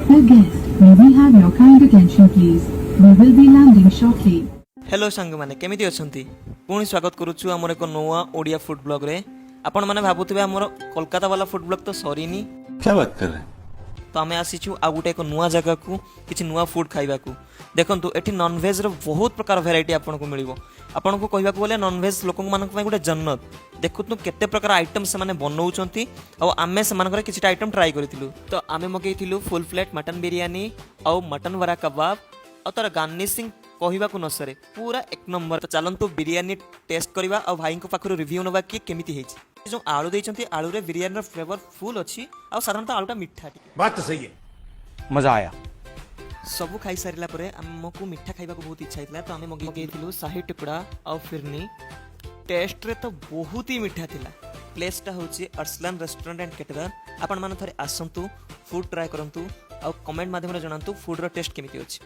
The guest, may we have your kind attention please? We will be landing shortly. Hello सांग मैंने केमिति अछंती पुणी स्वागत करुछु हमर एक नोआ ओडिया फूड ब्लॉग रे। आपण माने भाबुथिबे हमर कोलकाता वाला फूड ब्लॉग तो सरीनी। क्या बात कर रहे हैं? तो आमे आसीछु आ गुटे एक नुआ जगह को किछि नुआ फूड खाइबा को। देखंतु एठी नॉन वेज रे बहुत प्रकार वैरायटी आपन को मिलिबो। आपन को कहबा को बोले नॉन वेज लोकन मान को गुटे जन्नत। देखुतु केते प्रकार आइटम से माने बनौचंती आ आमे से मानकर किछि आइटम ट्राई करिथिलु। तो आमे मगेइथिलु फुल प्लेट मटन बिरयानी आ मटन वरा कबाब आ तार गार्निशिंग कहबा को न सरे पूरा एक नंबर। तो चलंतु बिरयानी टेस्ट करबा आ भाई को पाखरु रिव्यू नबा कि केमिति हेछि। जो आलू देइचंती आलू रे बिरयानी रो फ्लेवर फुल अछि आ साधारणतः आलूटा मिठा। बात तो सही है, मजा आया। सबू खाई सारिला परे हमको मिठा खाइबा को बहुत इच्छा हितला। तो आमे मगेइथिलु शाही टुकड़ा आ फिरनी। टेस्ट रे तो बहुत ही मिठा थिला। प्लेसटा होची अर्सलान रेस्टोरेंट एंड कैटरर। आपण माने थरे आसंतु फूड ट्राई करंतु आ कमेंट माध्यम रे जणांतु फूड रो टेस्ट केमिति अछि।